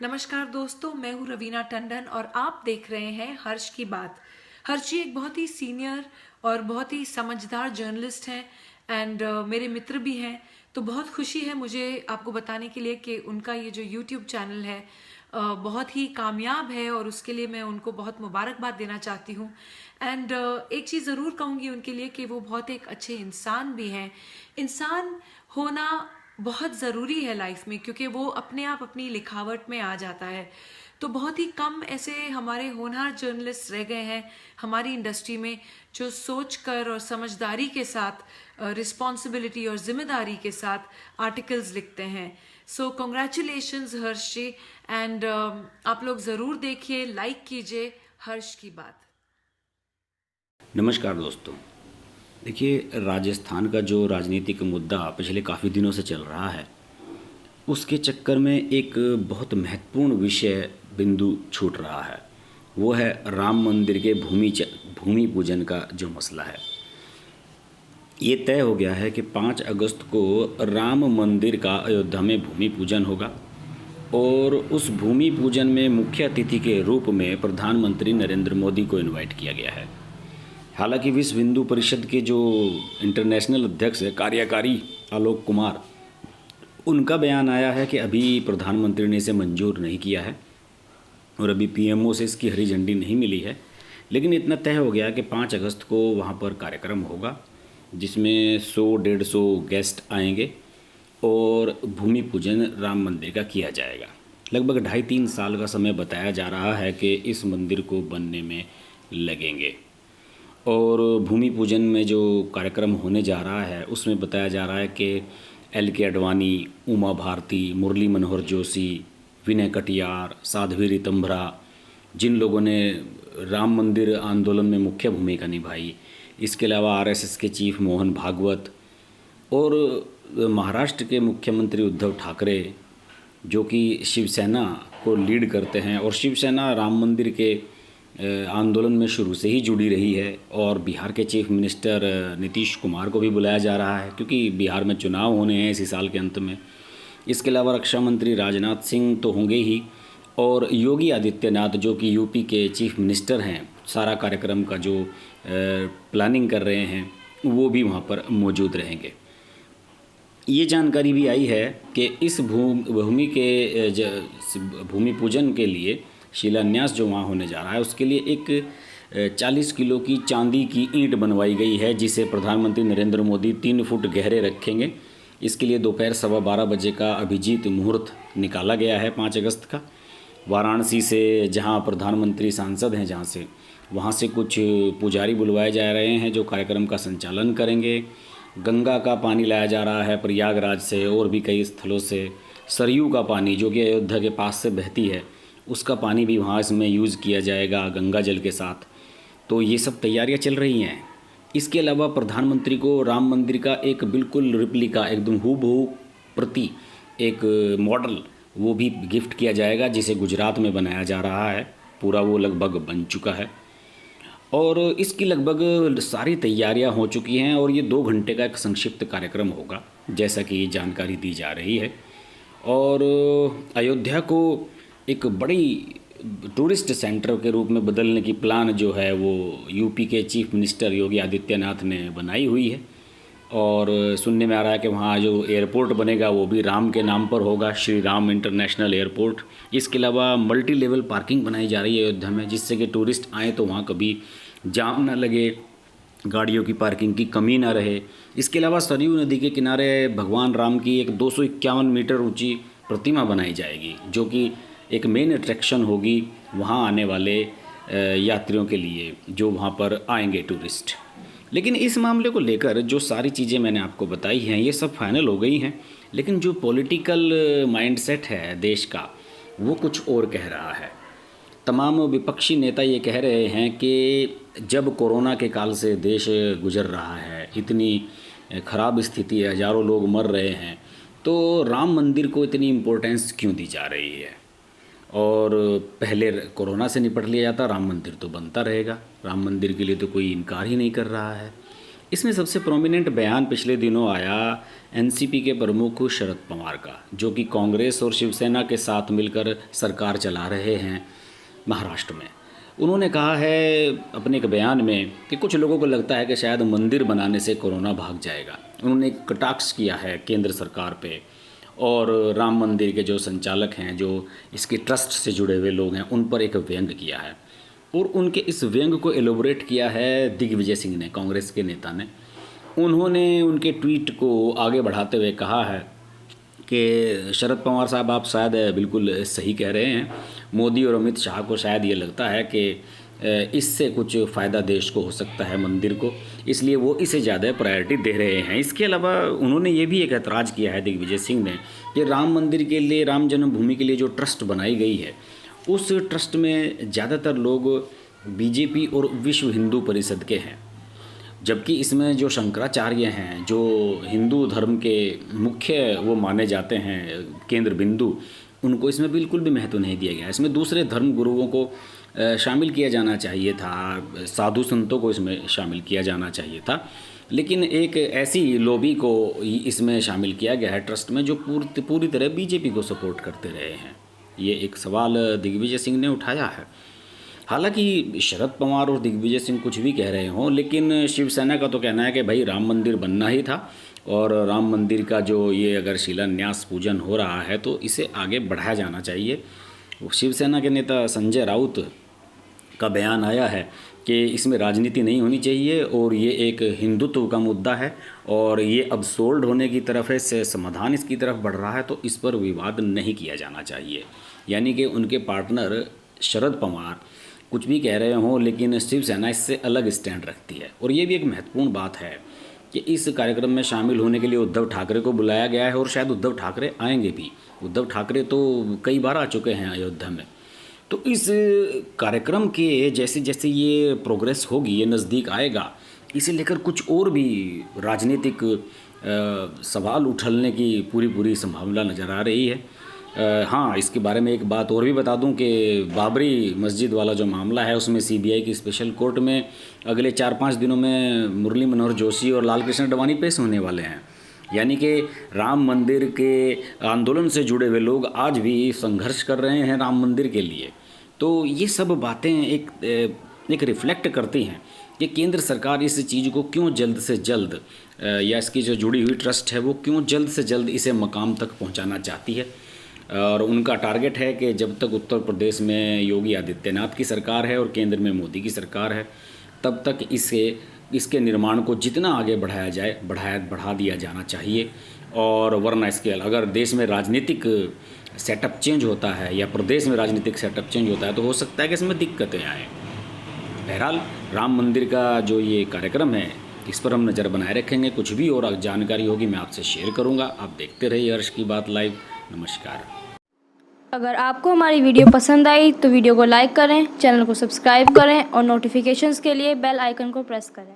नमस्कार दोस्तों, मैं हूँ रवीना टंडन और आप देख रहे हैं हर्ष की बात। हर्ष जी एक बहुत ही सीनियर और बहुत ही समझदार जर्नलिस्ट हैं एंड मेरे मित्र भी हैं। तो बहुत खुशी है मुझे आपको बताने के लिए कि उनका ये जो यूट्यूब चैनल है बहुत ही कामयाब है और उसके लिए मैं उनको बहुत मुबारकबाद देना चाहती हूँ। एंड एक चीज़ ज़रूर कहूँगी उनके लिए कि वो बहुत एक अच्छे इंसान भी हैं। इंसान होना बहुत ज़रूरी है लाइफ में, क्योंकि वो अपने आप अपनी लिखावट में आ जाता है। तो बहुत ही कम ऐसे हमारे होनहार जर्नलिस्ट रह गए हैं हमारी इंडस्ट्री में जो सोच कर और समझदारी के साथ, रिस्पॉन्सिबिलिटी और जिम्मेदारी के साथ आर्टिकल्स लिखते हैं। सो कॉन्ग्रेचुलेशंस हर्ष जी। एंड आप लोग ज़रूर देखिए, लाइक कीजिए हर्ष की बात। नमस्कार दोस्तों। देखिए, राजस्थान का जो राजनीतिक मुद्दा पिछले काफ़ी दिनों से चल रहा है, उसके चक्कर में एक बहुत महत्वपूर्ण विषय बिंदु छूट रहा है। वो है राम मंदिर के भूमि पूजन का जो मसला है। ये तय हो गया है कि 5 अगस्त को राम मंदिर का अयोध्या में भूमि पूजन होगा और उस भूमि पूजन में मुख्य अतिथि के रूप में प्रधानमंत्री नरेंद्र मोदी को इनवाइट किया गया है। हालांकि विश्व हिंदू परिषद के जो इंटरनेशनल अध्यक्ष है कार्यकारी आलोक कुमार, उनका बयान आया है कि अभी प्रधानमंत्री ने इसे मंजूर नहीं किया है और अभी पीएमओ से इसकी हरी झंडी नहीं मिली है। लेकिन इतना तय हो गया कि 5 अगस्त को वहाँ पर कार्यक्रम होगा जिसमें 100-150 गेस्ट आएंगे और भूमि पूजन राम मंदिर का किया जाएगा। लगभग 2.5-3 साल का समय बताया जा रहा है कि इस मंदिर को बनने में लगेंगे। और भूमि पूजन में जो कार्यक्रम होने जा रहा है उसमें बताया जा रहा है कि एल के अडवाणी, उमा भारती, मुरली मनोहर जोशी, विनय कटियार, साध्वी रितंभरा, जिन लोगों ने राम मंदिर आंदोलन में मुख्य भूमिका निभाई, इसके अलावा आरएसएस के चीफ मोहन भागवत और महाराष्ट्र के मुख्यमंत्री उद्धव ठाकरे, जो कि शिवसेना को लीड करते हैं और शिवसेना राम मंदिर के आंदोलन में शुरू से ही जुड़ी रही है। और बिहार के चीफ मिनिस्टर नीतीश कुमार को भी बुलाया जा रहा है क्योंकि बिहार में चुनाव होने हैं इसी साल के अंत में। इसके अलावा रक्षा मंत्री राजनाथ सिंह तो होंगे ही और योगी आदित्यनाथ, जो कि यूपी के चीफ मिनिस्टर हैं, सारा कार्यक्रम का जो प्लानिंग कर रहे हैं, वो भी वहाँ पर मौजूद रहेंगे। ये जानकारी भी आई है कि इस भूमि पूजन के लिए शिलान्यास जो वहाँ होने जा रहा है उसके लिए एक 40 किलो की चांदी की ईंट बनवाई गई है जिसे प्रधानमंत्री नरेंद्र मोदी 3 फुट गहरे रखेंगे। इसके लिए दोपहर 12:15 का अभिजीत मुहूर्त निकाला गया है 5 अगस्त का। वाराणसी से, जहाँ प्रधानमंत्री सांसद हैं जहाँ से, वहाँ से कुछ पुजारी बुलवाए जा रहे हैं जो कार्यक्रम का संचालन करेंगे। गंगा का पानी लाया जा रहा है प्रयागराज से और भी कई स्थलों से। सरयू का पानी जो कि अयोध्या के पास से बहती है, उसका पानी भी वहाँ इसमें यूज़ किया जाएगा गंगा जल के साथ। तो ये सब तैयारियां चल रही हैं। इसके अलावा प्रधानमंत्री को राम मंदिर का एक बिल्कुल रिप्लिका, एकदम हूबहू प्रति, एक मॉडल, वो भी गिफ्ट किया जाएगा जिसे गुजरात में बनाया जा रहा है। पूरा वो लगभग बन चुका है और इसकी लगभग सारी तैयारियां हो चुकी हैं और ये 2 घंटे का एक संक्षिप्त कार्यक्रम होगा जैसा कि जानकारी दी जा रही है। और अयोध्या को एक बड़ी टूरिस्ट सेंटर के रूप में बदलने की प्लान जो है वो यूपी के चीफ मिनिस्टर योगी आदित्यनाथ ने बनाई हुई है। और सुनने में आ रहा है कि वहाँ जो एयरपोर्ट बनेगा वो भी राम के नाम पर होगा, श्री राम इंटरनेशनल एयरपोर्ट। इसके अलावा मल्टी लेवल पार्किंग बनाई जा रही है अयोध्या में, जिससे कि टूरिस्ट आएँ तो वहाँ कभी जाम ना लगे, गाड़ियों की पार्किंग की कमी ना रहे। इसके अलावा सरयू नदी के किनारे भगवान राम की एक 251 मीटर ऊंची प्रतिमा बनाई जाएगी जो कि एक मेन अट्रैक्शन होगी वहाँ आने वाले यात्रियों के लिए जो वहाँ पर आएंगे टूरिस्ट। लेकिन इस मामले को लेकर जो सारी चीज़ें मैंने आपको बताई हैं ये सब फाइनल हो गई हैं, लेकिन जो पॉलिटिकल माइंडसेट है देश का वो कुछ और कह रहा है। तमाम विपक्षी नेता ये कह रहे हैं कि जब कोरोना के काल से देश गुजर रहा है, इतनी ख़राब स्थिति है, हज़ारों लोग मर रहे हैं, तो राम मंदिर को इतनी इम्पोर्टेंस क्यों दी जा रही है। और पहले कोरोना से निपट लिया जाता, राम मंदिर तो बनता रहेगा, राम मंदिर के लिए तो कोई इनकार ही नहीं कर रहा है। इसमें सबसे प्रोमिनेंट बयान पिछले दिनों आया एनसीपी के प्रमुख शरद पवार का, जो कि कांग्रेस और शिवसेना के साथ मिलकर सरकार चला रहे हैं महाराष्ट्र में। उन्होंने कहा है अपने एक बयान में कि कुछ लोगों को लगता है कि शायद मंदिर बनाने से कोरोना भाग जाएगा। उन्होंने एक कटाक्ष किया है केंद्र सरकार पे और राम मंदिर के जो संचालक हैं, जो इसके ट्रस्ट से जुड़े हुए लोग हैं, उन पर एक व्यंग किया है। और उनके इस व्यंग को एलोबरेट किया है दिग्विजय सिंह ने, कांग्रेस के नेता ने। उन्होंने उनके ट्वीट को आगे बढ़ाते हुए कहा है कि शरद पवार साहब, आप शायद बिल्कुल सही कह रहे हैं। मोदी और अमित शाह को शायद ये लगता है कि इससे कुछ फ़ायदा देश को हो सकता है, मंदिर को, इसलिए वो इसे ज़्यादा प्रायोरिटी दे रहे हैं। इसके अलावा उन्होंने ये भी एक ऐतराज़ किया है दिग्विजय सिंह ने कि राम मंदिर के लिए, राम जन्मभूमि के लिए जो ट्रस्ट बनाई गई है, उस ट्रस्ट में ज़्यादातर लोग बीजेपी और विश्व हिंदू परिषद के हैं, जबकि इसमें जो शंकराचार्य हैं, जो हिंदू धर्म के मुख्य वो माने जाते हैं केंद्र बिंदु, उनको इसमें बिल्कुल भी महत्व नहीं दिया गया। इसमें दूसरे धर्म गुरुओं को शामिल किया जाना चाहिए था, साधु संतों को इसमें शामिल किया जाना चाहिए था, लेकिन एक ऐसी लॉबी को इसमें शामिल किया गया है ट्रस्ट में जो पूरी तरह बीजेपी को सपोर्ट करते रहे हैं। ये एक सवाल दिग्विजय सिंह ने उठाया है। हालांकि शरद पवार और दिग्विजय सिंह कुछ भी कह रहे हों, लेकिन शिवसेना का तो कहना है कि भाई राम मंदिर बनना ही था और राम मंदिर का जो ये अगर शिलान्यास पूजन हो रहा है तो इसे आगे बढ़ाया जाना चाहिए। शिवसेना के नेता संजय राउत का बयान आया है कि इसमें राजनीति नहीं होनी चाहिए और ये एक हिंदुत्व का मुद्दा है और ये अब सोल्ड होने की तरफ है, से समाधान इसकी तरफ बढ़ रहा है, तो इस पर विवाद नहीं किया जाना चाहिए। यानी कि उनके पार्टनर शरद पवार कुछ भी कह रहे हों, लेकिन शिवसेना इससे अलग स्टैंड रखती है। और ये भी एक महत्वपूर्ण बात है कि इस कार्यक्रम में शामिल होने के लिए उद्धव ठाकरे को बुलाया गया है और शायद उद्धव ठाकरे आएंगे भी। उद्धव ठाकरे तो कई बार आ चुके हैं अयोध्या में। तो इस कार्यक्रम के जैसे जैसे ये प्रोग्रेस होगी, ये नज़दीक आएगा, इसे लेकर कुछ और भी राजनीतिक सवाल उछलने की पूरी संभावना नज़र आ रही है। हाँ, इसके बारे में एक बात और भी बता दूं कि बाबरी मस्जिद वाला जो मामला है, उसमें सीबीआई की स्पेशल कोर्ट में अगले 4-5 दिनों में मुरली मनोहर जोशी और लाल कृष्ण अडवाणी पेश होने वाले हैं। यानी कि राम मंदिर के आंदोलन से जुड़े हुए लोग आज भी संघर्ष कर रहे हैं राम मंदिर के लिए। तो ये सब बातें एक रिफ्लेक्ट करती हैं कि केंद्र सरकार इस चीज़ को क्यों जल्द से जल्द, या इसकी जो जुड़ी हुई ट्रस्ट है वो क्यों जल्द से जल्द इसे मकाम तक पहुंचाना चाहती है। और उनका टारगेट है कि जब तक उत्तर प्रदेश में योगी आदित्यनाथ की सरकार है और केंद्र में मोदी की सरकार है, तब तक इसके निर्माण को जितना आगे बढ़ाया जाए बढ़ा दिया जाना चाहिए। और वरना इसके अगर देश में राजनीतिक सेटअप चेंज होता है या प्रदेश में राजनीतिक सेटअप चेंज होता है तो हो सकता है कि इसमें दिक्कतें आएँ। बहरहाल राम मंदिर का जो ये कार्यक्रम है, इस पर हम नज़र बनाए रखेंगे। कुछ भी और जानकारी होगी मैं आपसे शेयर करूंगा। आप देखते रहिए हर्ष की बात लाइव। नमस्कार। अगर आपको हमारी वीडियो पसंद आई तो वीडियो को लाइक करें, चैनल को सब्सक्राइब करें और नोटिफिकेशंस के लिए बेल आइकन को प्रेस करें।